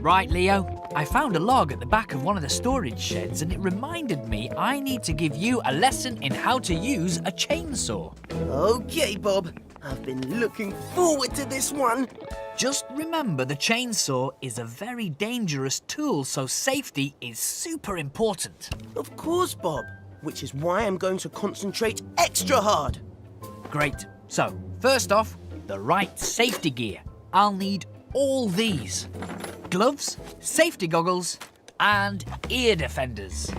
Right, Leo. I found a log at the back of one of the storage sheds and it reminded me I need to give you a lesson in how to use a chainsaw. Okay, Bob. I've been looking forward to this one. Just remember the chainsaw is a very dangerous tool, so safety is super important. Of course, Bob. Which is why I'm going to concentrate extra hard. Great. So, first off, the right safety gear. I'll need all these. Gloves, safety goggles, and ear defenders.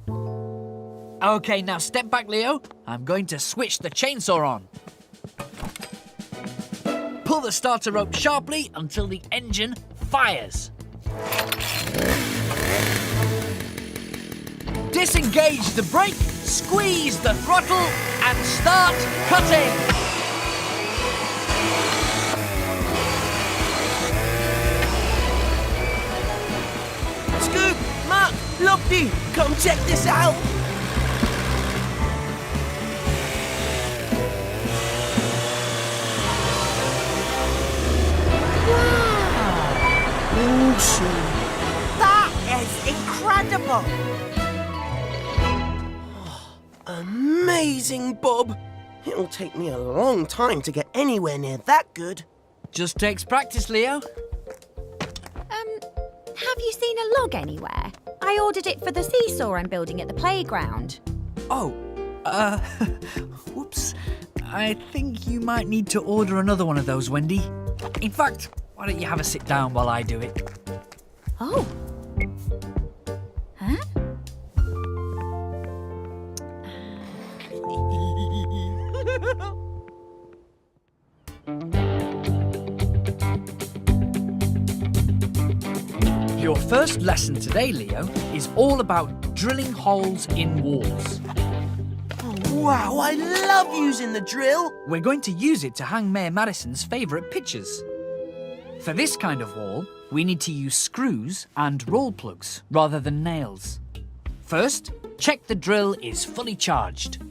Okay, now step back, Leo. I'm going to switch the chainsaw on. Pull the starter rope sharply until the engine fires. Disengage the brake, squeeze the throttle, and start cutting. Scoop, Muck, Lofty, come check this out. Awesome. That is incredible. Amazing, Bob. It'll take me a long time to get anywhere near that good. Just takes practice, Leo. Have you seen a log anywhere? I ordered it for the seesaw I'm building at the playground. Oh, whoops. I think you might need to order another one of those, Wendy. In fact, why don't you have a sit down while I do it? Oh. Huh? Your first lesson today, Leo, is all about drilling holes in walls. Oh, wow, I love using the drill. We're going to use it to hang Mayor Madison's favourite pictures. For this kind of wall, we need to use screws and roll plugs rather than nails. First, check the drill is fully charged.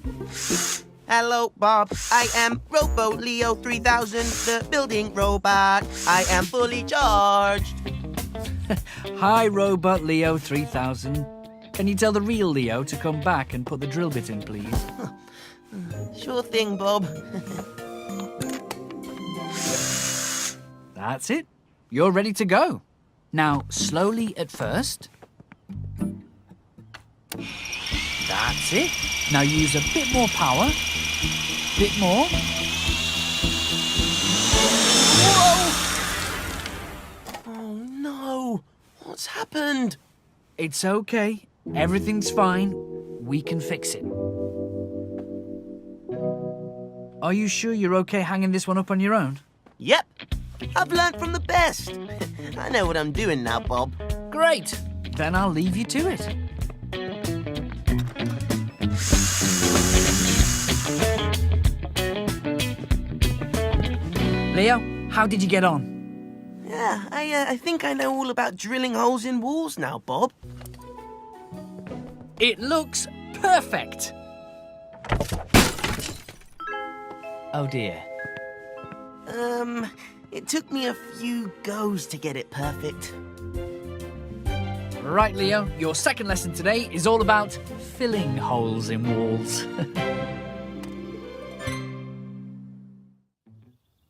Hello, Bob. I am Robo Leo 3000, the building robot. I am fully charged. Hi, Robot Leo 3000. Can you tell the real Leo to come back and put the drill bit in, please? Sure thing, Bob. That's it. You're ready to go. Now, slowly at first. That's it. Now use a bit more power. Bit more. Whoa! Oh, no. What's happened? It's okay. Everything's fine. We can fix it. Are you sure you're okay hanging this one up on your own? Yep. I've learned from the best. I know what I'm doing now, Bob. Great. Then I'll leave you to it. Leo, how did you get on? Yeah, I think I know all about drilling holes in walls now, Bob. It looks perfect. Oh dear. It took me a few goes to get it perfect. Right, Leo, your second lesson today is all about filling holes in walls.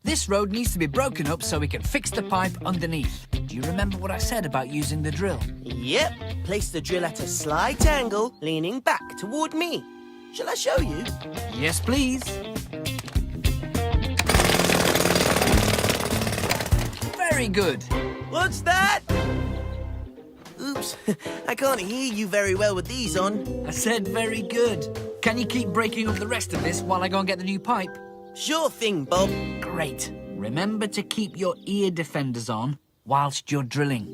This road needs to be broken up so we can fix the pipe underneath. Do you remember what I said about using the drill? Yep. Place the drill at a slight angle, leaning back toward me. Shall I show you? Yes, please. Very good. What's that? Oops, I can't hear you very well with these on. I said very good. Can you keep breaking up the rest of this while I go and get the new pipe? Sure thing, Bob. Great. Remember to keep your ear defenders on whilst you're drilling.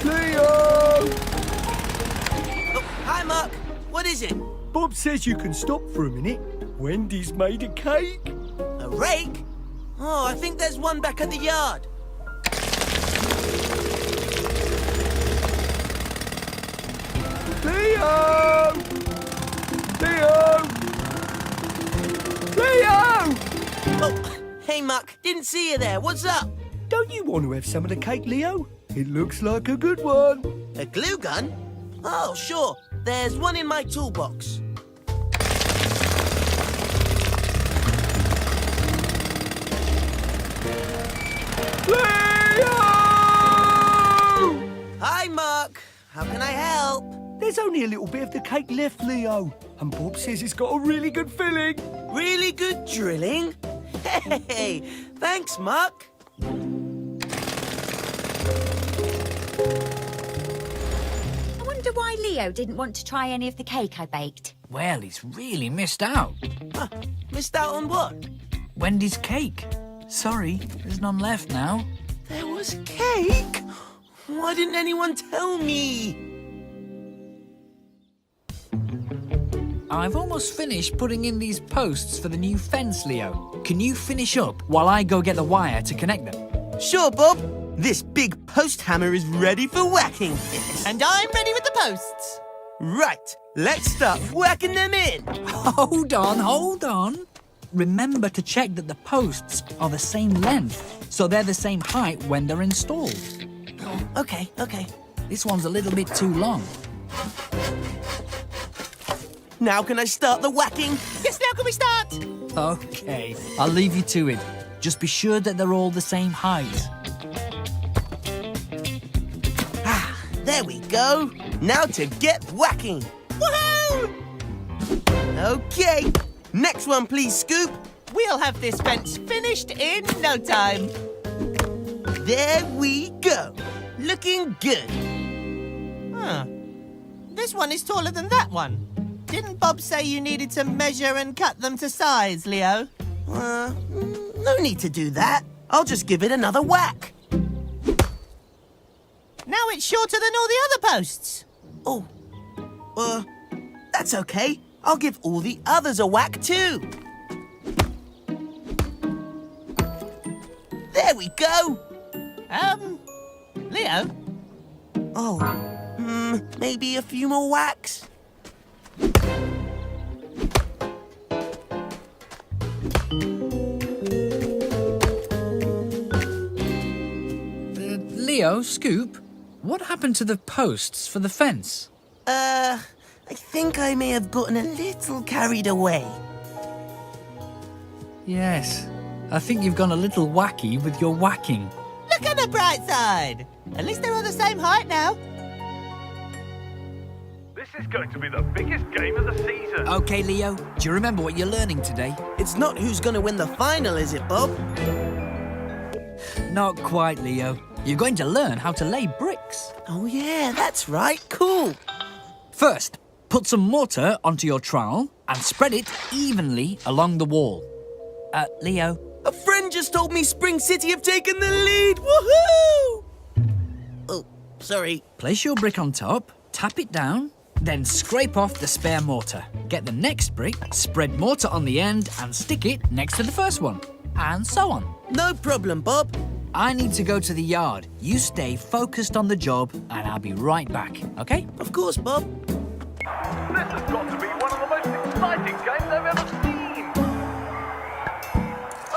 Leo! Oh, hi, Muck. What is it? Bob says you can stop for a minute. Wendy's made a cake. A rake? Oh, I think there's one back at the yard. Leo! Leo! Leo! Oh, hey, Muck. Didn't see you there. What's up? Don't you want to have some of the cake, Leo? It looks like a good one. A glue gun? Oh, sure. There's one in my toolbox. Leo! Hi, Muck. How can I help? There's only a little bit of the cake left, Leo. And Bob says it's got a really good filling. Really good drilling? Hey, thanks, Muck. I wonder why Leo didn't want to try any of the cake I baked. Well, he's really missed out. Missed out on what? Wendy's cake. Sorry, there's none left now. There was cake? Why didn't anyone tell me? I've almost finished putting in these posts for the new fence, Leo. Can you finish up while I go get the wire to connect them? Sure, Bob. This big post hammer is ready for whacking. And I'm ready with the posts. Right, let's start whacking them in. Hold on. Remember to check that the posts are the same length, so they're the same height when they're installed. Okay. This one's a little bit too long. Now can I start the whacking? Yes, now can we start? Okay, I'll leave you to it. Just be sure that they're all the same height. There we go. Now to get whacking. Woohoo! Okay. Next one, please, Scoop. We'll have this fence finished in no time. There we go. Looking good. Huh. This one is taller than that one. Didn't Bob say you needed to measure and cut them to size, Leo? No need to do that. I'll just give it another whack. Now it's shorter than all the other posts. Oh, that's okay. I'll give all the others a whack too. There we go. Leo? Oh, maybe a few more whacks? Leo, Scoop, what happened to the posts for the fence? I think I may have gotten a little carried away. Yes, I think you've gone a little wacky with your whacking. Look on the bright side. At least they're all the same height now. This is going to be the biggest game of the season. Okay, Leo, do you remember what you're learning today? It's not who's gonna win the final, is it, Bob? Not quite, Leo. You're going to learn how to lay bricks. Oh yeah, that's right. Cool. First, put some mortar onto your trowel and spread it evenly along the wall. Leo, A friend just told me Spring City have taken the lead. Woohoo! Oh, sorry. place your brick on top, tap it down, then scrape off the spare mortar. Get the next brick, spread mortar on the end and stick it next to the first one. And so on. No problem, Bob. I need to go to the yard. You stay focused on the job and I'll be right back, okay? Of course, Bob. This has got to be one of the most exciting games I've ever seen.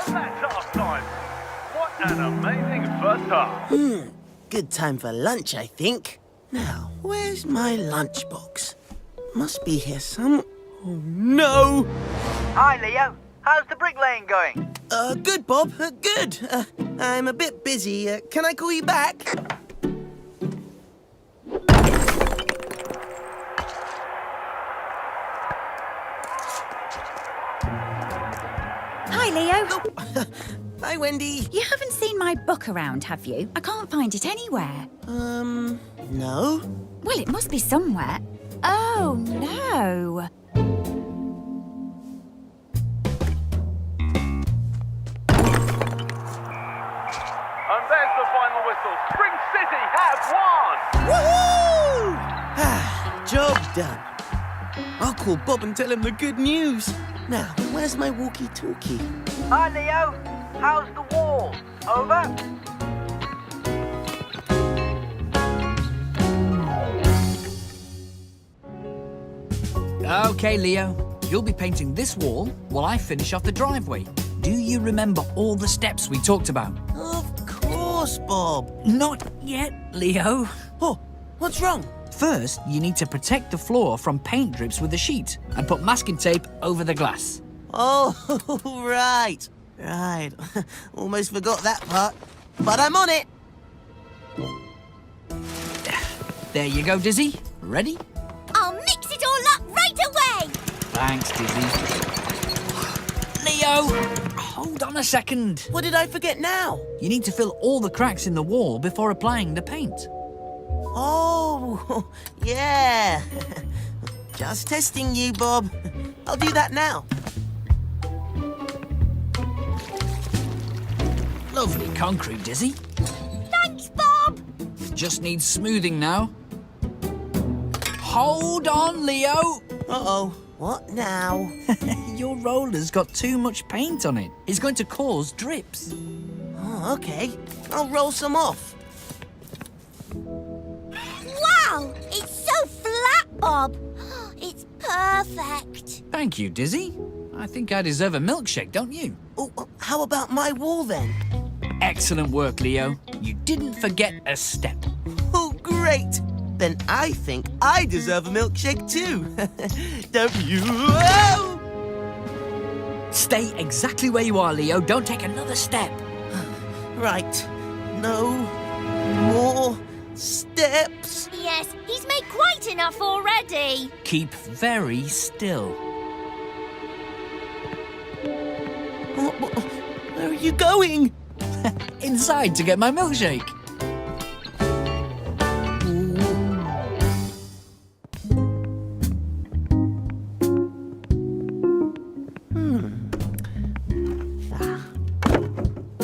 And that's half time. What an amazing first half. Good time for lunch, I think. Now, where's my lunchbox? Must be here some... Oh, no! Hi, Leo. How's the bricklaying going? Good, Bob. Good. I'm a bit busy. Can I call you back? Hi, Leo. Hi, Wendy. You haven't seen my book around, have you? I can't find it anywhere. No. Well, it must be somewhere. Oh, no. And there's the final whistle. Spring City have won! Woohoo! Job done. I'll call Bob and tell him the good news. Now, where's my walkie-talkie? Hi, Leo. How's the wall? Over? Okay, Leo. You'll be painting this wall while I finish off the driveway. do you remember all the steps we talked about? Of course, Bob. Not yet, Leo. Oh, what's wrong? First, you need to protect the floor from paint drips with a sheet and put masking tape over the glass. Oh, right. Right. Almost forgot that part. But I'm on it. There you go, Dizzy. Ready? I'll mix it all up right away. Thanks, Dizzy. Leo, hold on a second. What did I forget now? You need to fill all the cracks in the wall before applying the paint. Oh, yeah. Just testing you, Bob. I'll do that now. Lovely concrete, Dizzy. Thanks, Bob. Just needs smoothing now. Hold on, Leo. Uh-oh. What now? Your roller's got too much paint on it. It's going to cause drips. Oh, okay. I'll roll some off. Wow, it's so flat, Bob. It's perfect. Thank you, Dizzy. I think I deserve a milkshake, don't you? Oh, how about my wall then? Excellent work, Leo. You didn't forget a step. Oh, great. Then I think I deserve a milkshake too. Don't you? Oh! Stay exactly where you are, Leo. Don't take another step. Right. No more steps. Yes, he's made quite enough already. Keep very still. Where are you going? Inside to get my milkshake.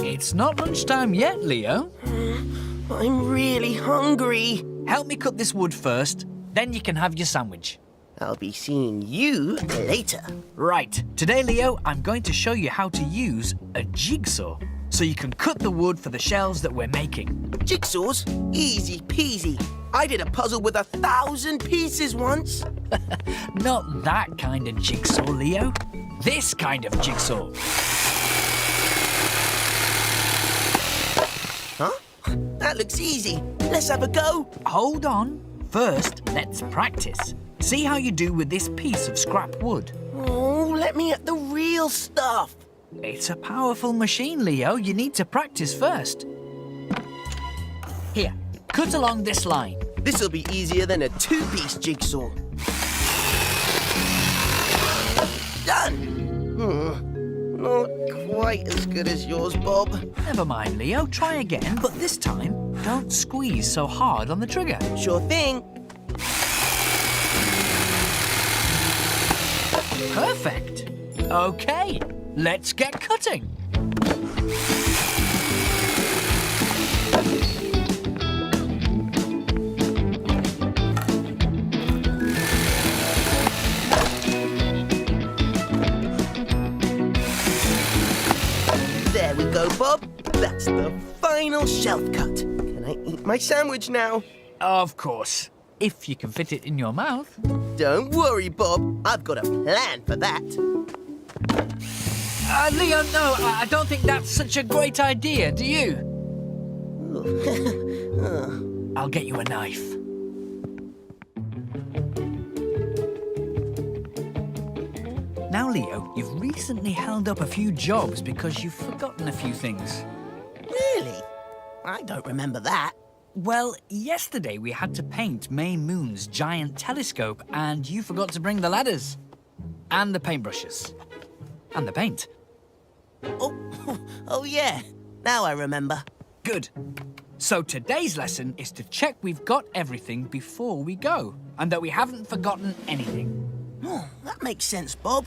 It's not lunchtime yet, Leo. I'm really hungry. Help me cut this wood first, then you can have your sandwich. I'll be seeing you later. Right, today, Leo, I'm going to show you how to use a jigsaw so you can cut the wood for the shelves that we're making. Jigsaws? Easy peasy. I did a puzzle with 1,000 pieces once. Not that kind of jigsaw, Leo. This kind of jigsaw. Huh? That looks easy. Let's have a go. Hold on. First, let's practice. See how you do with this piece of scrap wood. Oh, let me at the real stuff. It's a powerful machine, Leo. You need to practice first. Here, cut along this line. This'll be easier than a two-piece jigsaw. Done. Not quite as good as yours, Bob. Never mind, Leo. Try again, but this time, don't squeeze so hard on the trigger. Sure thing. Perfect. Okay, let's get cutting. There we go, Bob. That's the final shelf cut. Can I eat my sandwich now? Of course, if you can fit it in your mouth. Don't worry, Bob. I've got a plan for that. Leo, no, I don't think that's such a great idea, do you? I'll get you a knife. Now, Leo, you've recently held up a few jobs because you've forgotten a few things. Really? I don't remember that. Well, yesterday we had to paint May Moon's giant telescope and you forgot to bring the ladders. And the paintbrushes. And the paint. Oh yeah. Now I remember. Good. So today's lesson is to check we've got everything before we go and that we haven't forgotten anything. Oh, that makes sense, Bob.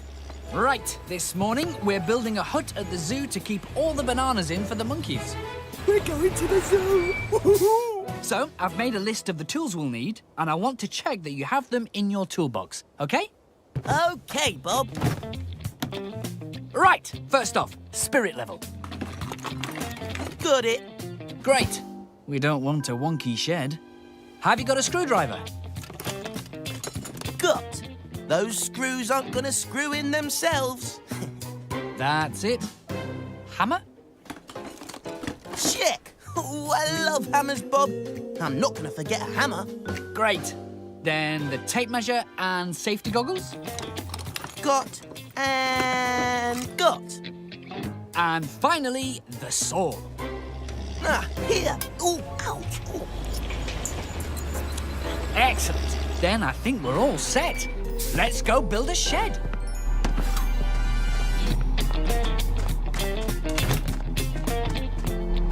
Right, this morning we're building a hut at the zoo to keep all the bananas in for the monkeys. We're going to the zoo. Woohoo! So I've made a list of the tools we'll need and I want to check that you have them in your toolbox, okay? Okay, Bob. Right, first off, spirit level. Got it. Great. We don't want a wonky shed. Have you got a screwdriver? Got. Those screws aren't gonna screw in themselves. That's it. hammer? Check! Oh, I love hammers, Bob. I'm not going to forget a hammer. Great. Then the tape measure and safety goggles? Got and got. And finally, the saw. Ah, here. Oh, ouch. Oh. Excellent. Then I think we're all set. Let's go build a shed.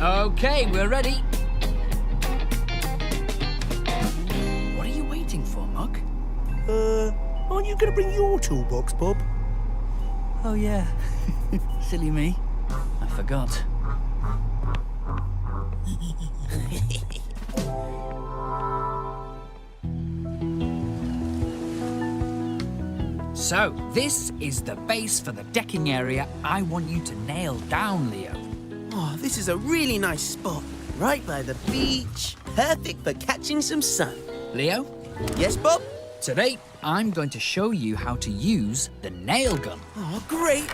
Okay, we're ready. What are you waiting for, Muck? Aren't you going to bring your toolbox, Bob? Oh, yeah. Silly me. I forgot. So, this is the base for the decking area I want you to nail down, Leo. Oh, this is a really nice spot. Right by the beach. Perfect for catching some sun. Leo, Yes, Bob? today I'm going to show you how to use the nail gun. Oh, great.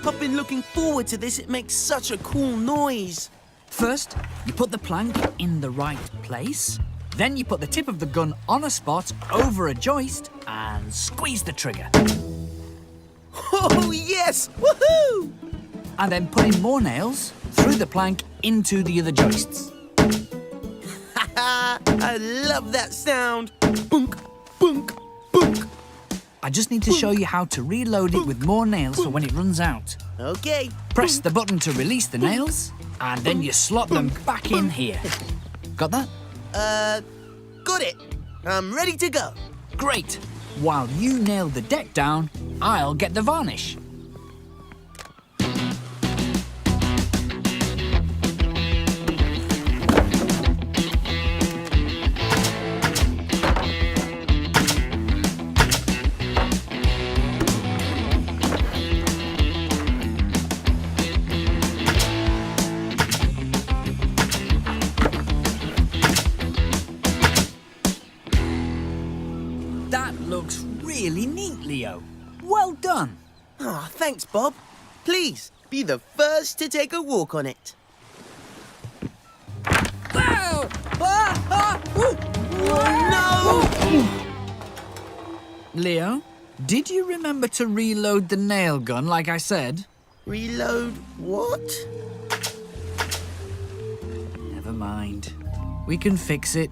I've been looking forward to this. It makes such a cool noise. First, you put the plank in the right place. Then you put the tip of the gun on a spot over a joist and squeeze the trigger. Oh, yes! Woohoo! And then put in more nails through the plank into the other joists. I love that sound. Bunk, bunk, bunk. I just need to show you how to reload it with more nails for when it runs out. Okay. Press the button to release the nails, and then you slot them back in here. Got that? Got it. I'm ready to go. Great. While you nail the deck down, I'll get the varnish. That looks really neat, Leo. Well done. Oh, thanks, Bob. Please, be the first to take a walk on it. Wow! Ah, ah, ooh. Oh, no! Leo, did you remember to reload the nail gun like I said? Reload what? Never mind. We can fix it.